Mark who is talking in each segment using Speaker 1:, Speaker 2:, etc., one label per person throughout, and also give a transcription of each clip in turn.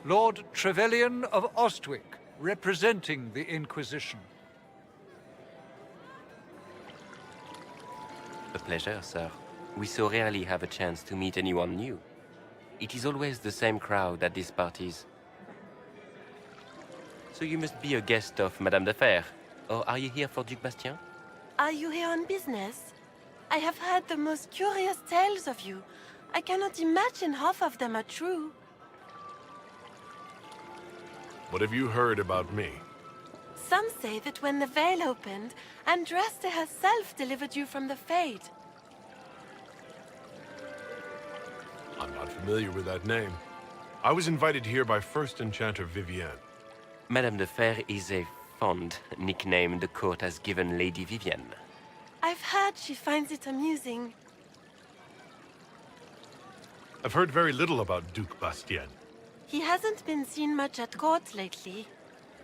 Speaker 1: Lord Trevelyan of Ostwick, representing the Inquisition.
Speaker 2: A pleasure, sir. We so rarely have a chance to meet anyone new. It is always the same crowd at these parties. So you must be a guest of Madame de Fer, or are you here for Duc Bastien?
Speaker 3: Are you here on business? I have heard the most curious tales of you. I cannot imagine half of them are true.
Speaker 4: What have you heard about me?
Speaker 3: Some say that when the veil opened, Andraste herself delivered you from the Fade.
Speaker 4: I'm not familiar with that name. I was invited here by First Enchanter Vivienne.
Speaker 2: Madame de Fer is a fond nickname the court has given Lady Vivienne.
Speaker 3: I've heard she finds it amusing.
Speaker 4: I've heard very little about Duc Bastien.
Speaker 3: He hasn't been seen much at court lately.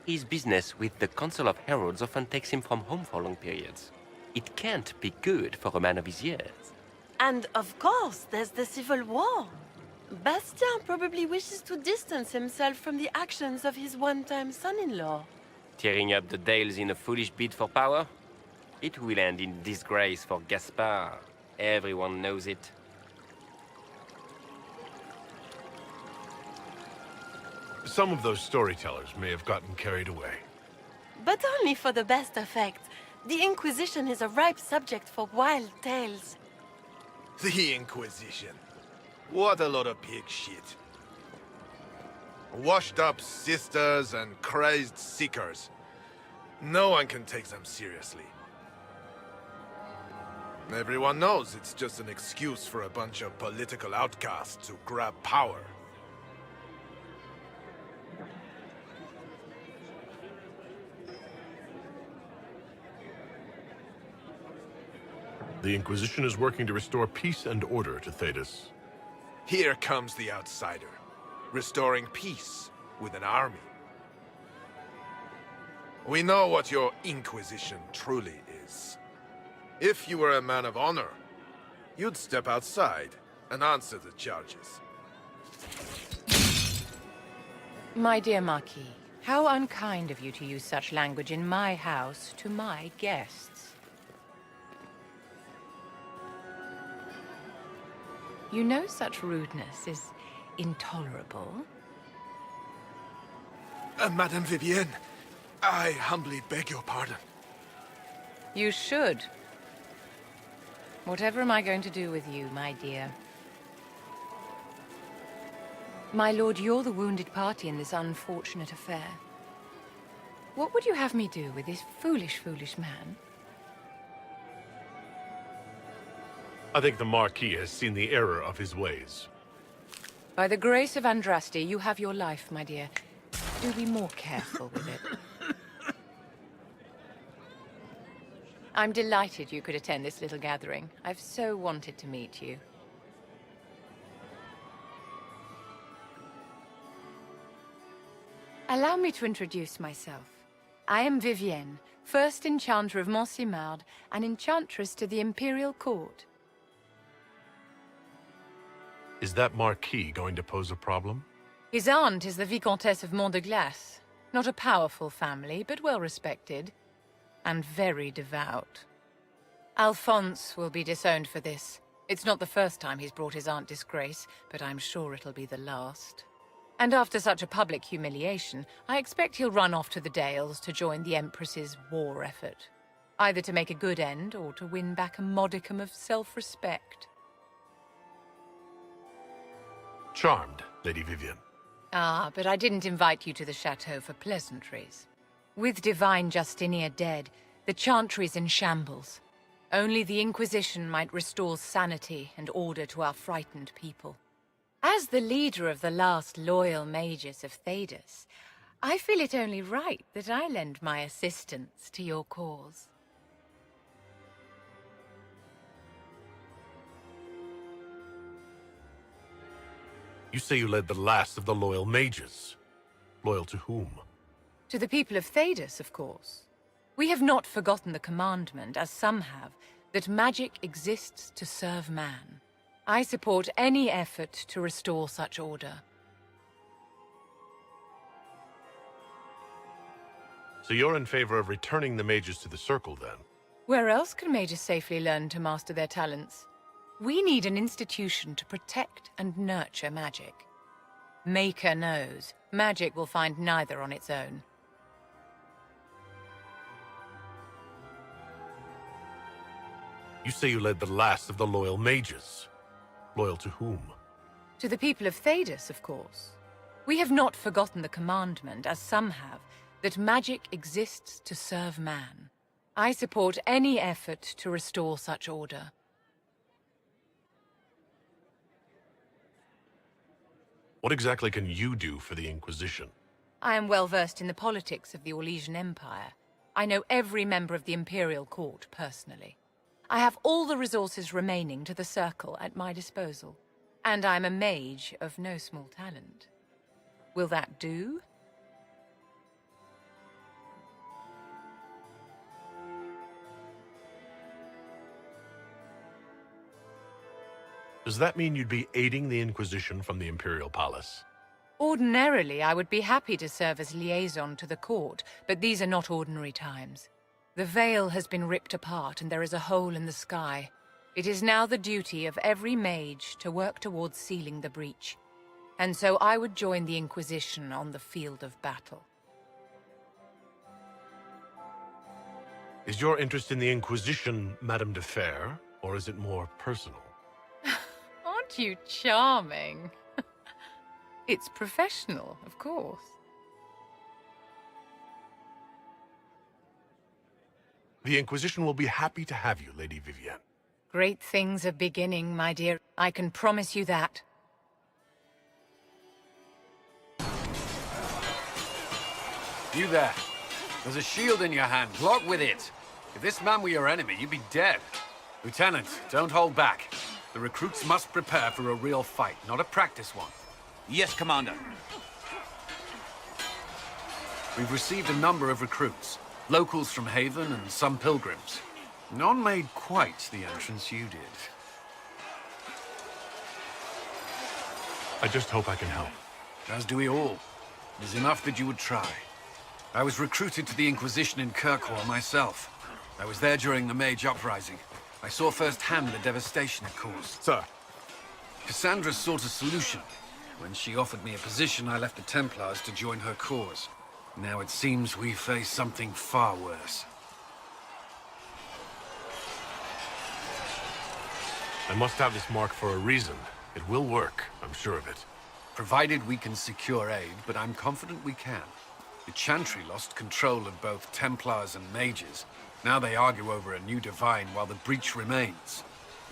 Speaker 2: His business with the Council of Heralds often takes him from home for long periods. It can't be good for a man of his years.
Speaker 3: And of course, there's the civil war. Bastien probably wishes to distance himself from the actions of his one-time son-in-law.
Speaker 2: Tearing up the Dales in a foolish bid for power? It will end in disgrace for Gaspard. Everyone knows it.
Speaker 4: Some of those storytellers may have gotten carried away.
Speaker 3: But only for the best effect. The Inquisition is a ripe subject for wild tales.
Speaker 5: The Inquisition. What a lot of pig shit. Washed up sisters and crazed seekers. No one can take them seriously. Everyone knows it's just an excuse for a bunch of political outcasts to grab power.
Speaker 4: The Inquisition is working to restore peace and order to Thedas.
Speaker 5: Here comes the outsider, restoring peace with an army. We know what your Inquisition truly is. If you were a man of honor, you'd step outside and answer the charges.
Speaker 6: My dear Marquis, how unkind of you to use such language in my house to my guests. You know such rudeness is intolerable.
Speaker 5: Madame Vivienne, I humbly beg your pardon.
Speaker 6: You should. Whatever am I going to do with you, my dear? My lord, you're the wounded party in this unfortunate affair. What would you have me do with this foolish, foolish man?
Speaker 4: I think the Marquis has seen the error of his ways.
Speaker 6: By the grace of Andraste, you have your life, my dear. Do be more careful with it. I'm delighted you could attend this little gathering. I've so wanted to meet you. Allow me to introduce myself. I am Vivienne, first Enchanter of Montsimard, and Enchantress to the Imperial Court.
Speaker 4: Is that Marquis going to pose a problem?
Speaker 6: His aunt is the Vicomtesse of Mont de Glace. Not a powerful family, but well respected. And very devout. Alphonse will be disowned for this. It's not the first time he's brought his aunt disgrace, but I'm sure it'll be the last. And after such a public humiliation, I expect he'll run off to the Dales to join the Empress's war effort. Either to make a good end, or to win back a modicum of self-respect.
Speaker 4: Charmed, Lady Vivienne.
Speaker 6: Ah, but I didn't invite you to the chateau for pleasantries. With Divine Justinia dead, the Chantry's in shambles. Only the Inquisition might restore sanity and order to our frightened people. As the leader of the last loyal mages of Thedas, I feel it only right that I lend my assistance to your cause.
Speaker 4: You say you led the last of the loyal mages. Loyal to whom?
Speaker 6: To the people of Thedas, of course. We have not forgotten the commandment, as some have, that magic exists to serve man. I support any effort to restore such order.
Speaker 4: So you're in favor of returning the mages to the Circle, then?
Speaker 6: Where else can mages safely learn to master their talents? We need an institution to protect and nurture magic. Maker knows, magic will find neither on its own.
Speaker 4: You say you led the last of the loyal mages. Loyal to whom?
Speaker 6: To the people of Thedas, of course. We have not forgotten the commandment, as some have, that magic exists to serve man. I support any effort to restore such order.
Speaker 4: What exactly can you do for the Inquisition?
Speaker 6: I am well versed in the politics of the Orlesian Empire. I know every member of the Imperial Court personally. I have all the resources remaining to the Circle at my disposal. And I'm a mage of no small talent. Will that do?
Speaker 4: Does that mean you'd be aiding the Inquisition from the Imperial Palace?
Speaker 6: Ordinarily, I would be happy to serve as liaison to the court, but these are not ordinary times. The veil has been ripped apart and there is a hole in the sky. It is now the duty of every mage to work towards sealing the breach. And so I would join the Inquisition on the field of battle.
Speaker 4: Is your interest in the Inquisition, Madame de Fer, or is it more personal?
Speaker 6: Aren't you charming? It's professional, of course.
Speaker 4: The Inquisition will be happy to have you, Lady Vivienne.
Speaker 6: Great things are beginning, my dear. I can promise you that.
Speaker 7: You there. There's a shield in your hand. Block with it. If this man were your enemy, you'd be dead. Lieutenant, don't hold back. The recruits must prepare for a real fight, not a practice one.
Speaker 8: Yes, Commander.
Speaker 7: We've received a number of recruits. Locals from Haven and some pilgrims. None made quite the entrance you did.
Speaker 4: I just hope I can help.
Speaker 7: As do we all. It is enough that you would try. I was recruited to the Inquisition in Kirkwall myself. I was there during the Mage Uprising. I saw firsthand the devastation it caused.
Speaker 5: Sir.
Speaker 7: Cassandra sought a solution. When she offered me a position, I left the Templars to join her cause. Now it seems we face something far worse.
Speaker 4: I must have this mark for a reason. It will work, I'm sure of it.
Speaker 7: Provided we can secure aid, but I'm confident we can. The Chantry lost control of both Templars and Mages. Now they argue over a new divine while the breach remains.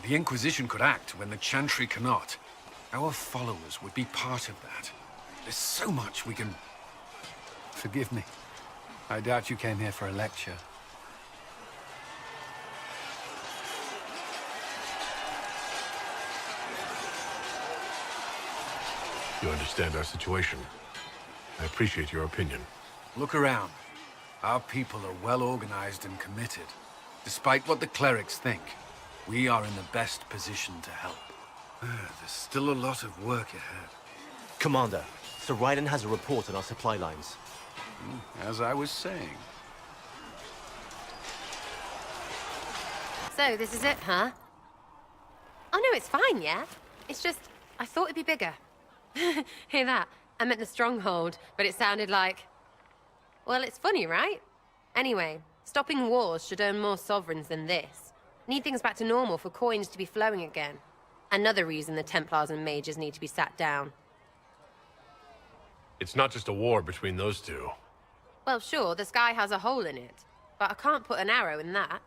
Speaker 7: The Inquisition could act when the Chantry cannot. Our followers would be part of that. There's so much we can... Forgive me. I doubt you came here for a lecture.
Speaker 4: You understand our situation. I appreciate your opinion.
Speaker 7: Look around. Our people are well organized and committed. Despite what the clerics think, we are in the best position to help. There's still a lot of work ahead.
Speaker 8: Commander, Sir Raiden has a report on our supply lines.
Speaker 7: As I was saying.
Speaker 9: So, this is it, huh? Oh no, it's fine, yeah? It's just, I thought it'd be bigger. Hear that? I meant the stronghold, but it sounded like... Well, it's funny, right? Anyway, stopping wars should earn more sovereigns than this. Need things back to normal for coins to be flowing again. Another reason the Templars and Mages need to be sat down.
Speaker 4: It's not just a war between those two.
Speaker 9: Well, sure, the sky has a hole in it, but I can't put an arrow in that.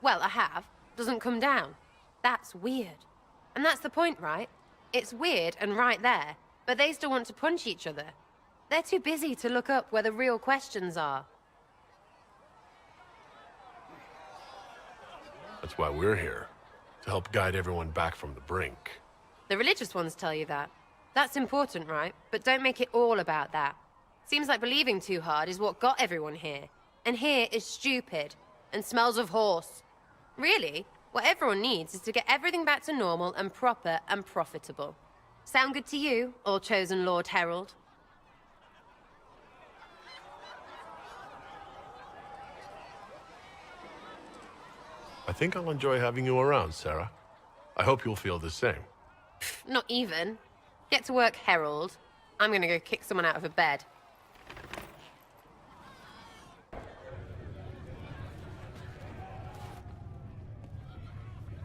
Speaker 9: Well, I have. Doesn't come down. That's weird. And that's the point, right? It's weird and right there, but they still want to punch each other. They're too busy to look up where the real questions are.
Speaker 4: That's why we're here. To help guide everyone back from the brink.
Speaker 9: The religious ones tell you that. That's important, right? But don't make it all about that. Seems like believing too hard is what got everyone here. And here is stupid. And smells of horse. Really, what everyone needs is to get everything back to normal and proper and profitable. Sound good to you, all chosen Lord Herald?
Speaker 4: I think I'll enjoy having you around, Sarah. I hope you'll feel the same.
Speaker 9: Not even. Get to work, Herald. I'm gonna go kick someone out of a bed.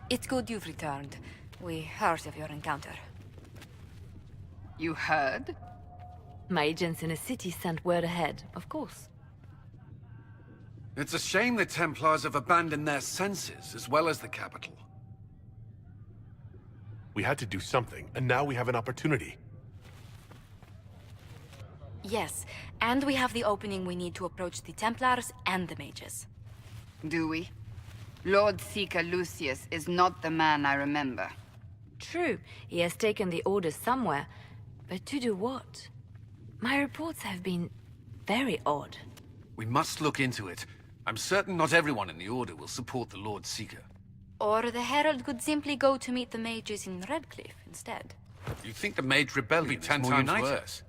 Speaker 10: It's good you've returned. We heard of your encounter.
Speaker 11: You heard? My agents in the city sent word ahead, of course.
Speaker 7: It's a shame the Templars have abandoned their senses, as well as the capital.
Speaker 4: We had to do something, and now we have an opportunity.
Speaker 10: Yes, and we have the opening we need to approach the Templars and the mages.
Speaker 11: Do we? Lord Seeker Lucius is not the man I remember.
Speaker 12: True, he has taken the orders somewhere, but to do what? My reports have been very odd.
Speaker 7: We must look into it. I'm certain not everyone in the Order will support the Lord Seeker.
Speaker 10: Or the Herald could simply go to meet the mages in Redcliffe instead.
Speaker 7: You think the Mage Rebellion will be 10 times worse?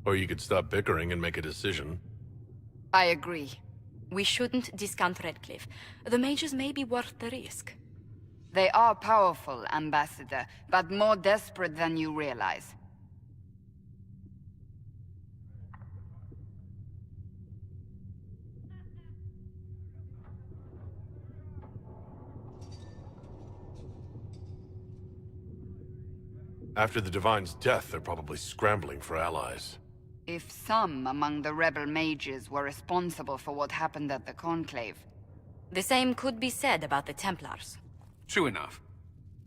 Speaker 4: Or you could stop bickering and make a decision.
Speaker 11: I agree.
Speaker 10: We shouldn't discount Redcliffe. The mages may be worth the risk.
Speaker 11: They are powerful, Ambassador, but more desperate than you realize.
Speaker 4: After the Divine's death, they're probably scrambling for allies.
Speaker 11: If some among the rebel mages were responsible for what happened at the Conclave.
Speaker 10: The same could be said about the Templars.
Speaker 7: True enough.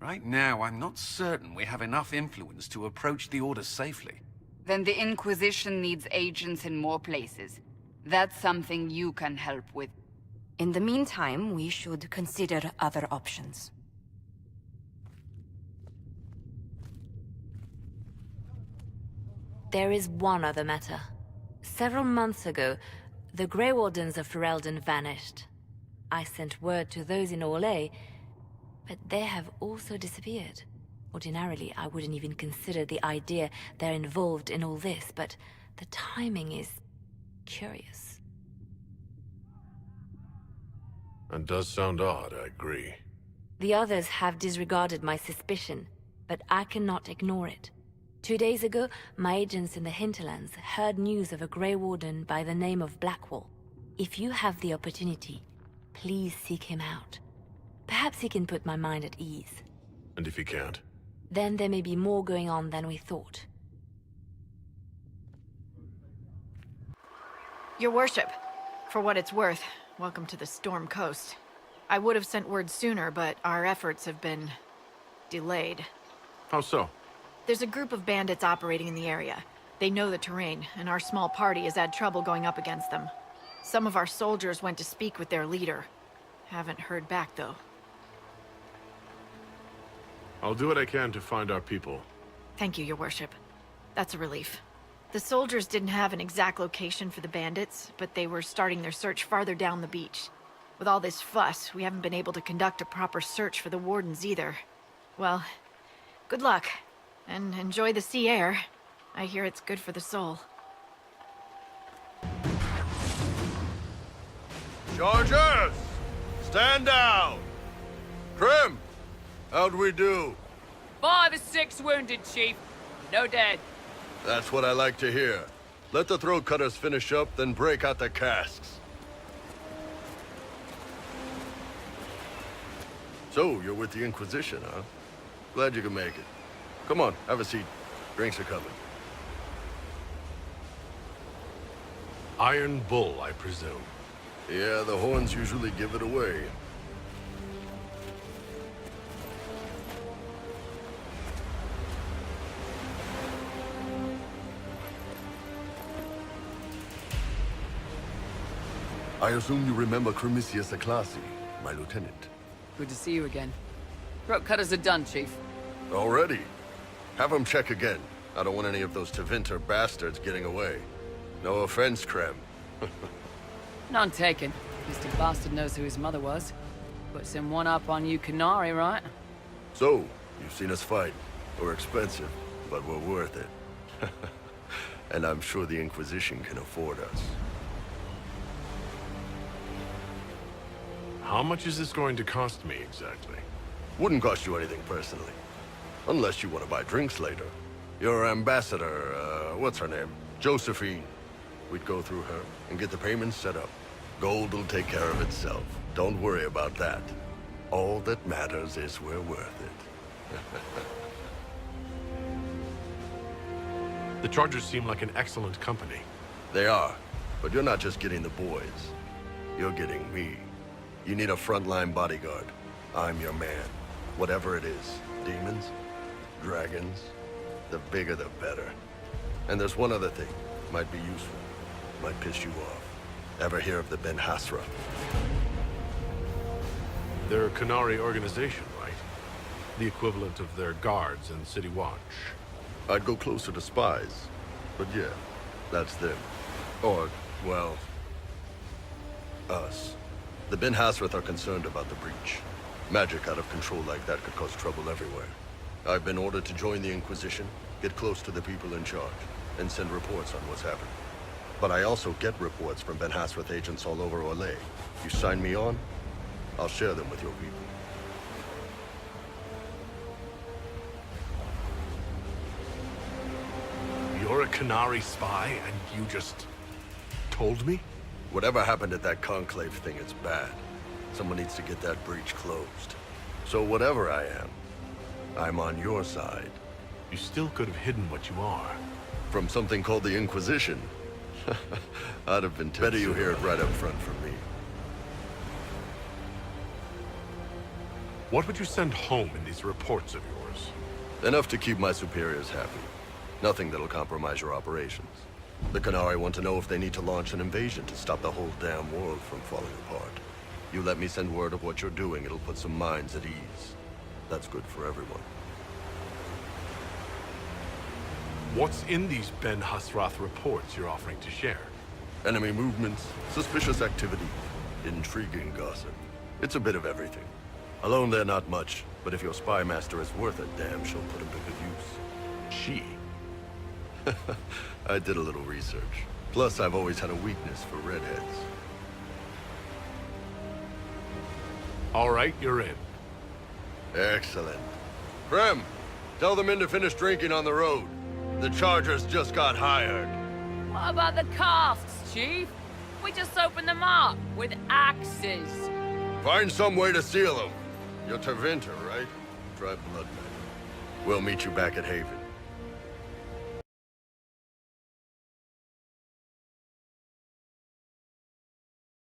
Speaker 7: Right now, I'm not certain we have enough influence to approach the Order safely.
Speaker 11: Then the Inquisition needs agents in more places. That's something you can help with.
Speaker 10: In the meantime, we should consider other options. There is one other matter. Several months ago, the Grey Wardens of Ferelden vanished. I sent word to those in Orlais, but they have also disappeared. Ordinarily, I wouldn't even consider the idea they're involved in all this, but the timing is curious.
Speaker 4: That does sound odd, I agree.
Speaker 10: The others have disregarded my suspicion, but I cannot ignore it. 2 days ago, my agents in the hinterlands heard news of a Grey Warden by the name of Blackwall. If you have the opportunity, please seek him out. Perhaps he can put my mind at ease.
Speaker 4: And if he can't?
Speaker 10: Then there may be more going on than we thought.
Speaker 13: Your worship, for what it's worth, welcome to the Storm Coast. I would have sent word sooner, but our efforts have been delayed.
Speaker 4: How so?
Speaker 13: There's a group of bandits operating in the area. They know the terrain, and our small party has had trouble going up against them. Some of our soldiers went to speak with their leader. Haven't heard back, though.
Speaker 4: I'll do what I can to find our people.
Speaker 13: Thank you, your worship. That's a relief. The soldiers didn't have an exact location for the bandits, but they were starting their search farther down the beach. With all this fuss, we haven't been able to conduct a proper search for the wardens either. Well, good luck, and enjoy the sea air. I hear it's good for the soul.
Speaker 5: Chargers! Stand down! Krim! How'd we do?
Speaker 14: 5 or 6 wounded, Chief. No dead.
Speaker 5: That's what I like to hear. Let the throat cutters finish up, then break out the casks. So, you're with the Inquisition, huh? Glad you can make it. Come on, have a seat. Drinks are coming.
Speaker 4: Iron Bull, I presume.
Speaker 5: Yeah, the horns usually give it away. I assume you remember Cremisius Aclassi, my lieutenant.
Speaker 14: Good to see you again. Throat cutters are done, Chief.
Speaker 5: Already? Have them check again. I don't want any of those Tevinter bastards getting away. No offense, Krem.
Speaker 14: None taken. Mr. Bastard knows who his mother was. Puts him one up on you Canary, right?
Speaker 5: So, you've seen us fight. We're expensive, but we're worth it. And I'm sure the Inquisition can afford us.
Speaker 4: How much is this going to cost me, exactly?
Speaker 5: Wouldn't cost you anything personally. Unless you want to buy drinks later. Your ambassador, what's her name? Josephine. We'd go through her and get the payments set up. Gold will take care of itself. Don't worry about that. All that matters is we're worth it.
Speaker 4: The Chargers seem like an excellent company.
Speaker 5: They are, but you're not just getting the boys. You're getting me. You need a frontline bodyguard. I'm your man. Whatever it is. Demons? Dragons? The bigger the better. And there's one other thing. Might be useful. Might piss you off. Ever hear of the Ben Hasra?
Speaker 4: They're a Canary organization, right? The equivalent of their guards and City Watch.
Speaker 5: I'd go closer to spies. But yeah, that's them. Or, well, us. The Ben Hasrath are concerned about the breach. Magic out of control like that could cause trouble everywhere. I've been ordered to join the Inquisition, get close to the people in charge, and send reports on what's happening. But I also get reports from Ben Hasrath agents all over Orlais. You sign me on, I'll share them with your people.
Speaker 4: You're a Canary spy, and you just told me?
Speaker 5: Whatever happened at that conclave thing, it's bad. Someone needs to get that breach closed. So whatever I am, I'm on your side.
Speaker 4: You still could have hidden what you are.
Speaker 5: From something called the Inquisition? I'd have been better you hear it right up front from me.
Speaker 4: What would you send home in these reports of yours?
Speaker 5: Enough to keep my superiors happy. Nothing that'll compromise your operations. The Canary want to know if they need to launch an invasion to stop the whole damn world from falling apart. You let me send word of what you're doing, it'll put some minds at ease. That's good for everyone.
Speaker 4: What's in these Ben Hasrath reports you're offering to share?
Speaker 5: Enemy movements, suspicious activity, intriguing gossip. It's a bit of everything. Alone they're not much, but if your spy master is worth a damn, she'll put him to good use.
Speaker 4: She?
Speaker 5: I did a little research. Plus, I've always had a weakness for redheads.
Speaker 4: All right, you're in.
Speaker 5: Excellent. Prem, tell the men to finish drinking on the road. The Chargers just got hired.
Speaker 14: What about the casks, Chief? We just opened them up with axes.
Speaker 5: Find some way to seal them. You're Tervinter, right? Try blood magic. We'll meet you back at Haven.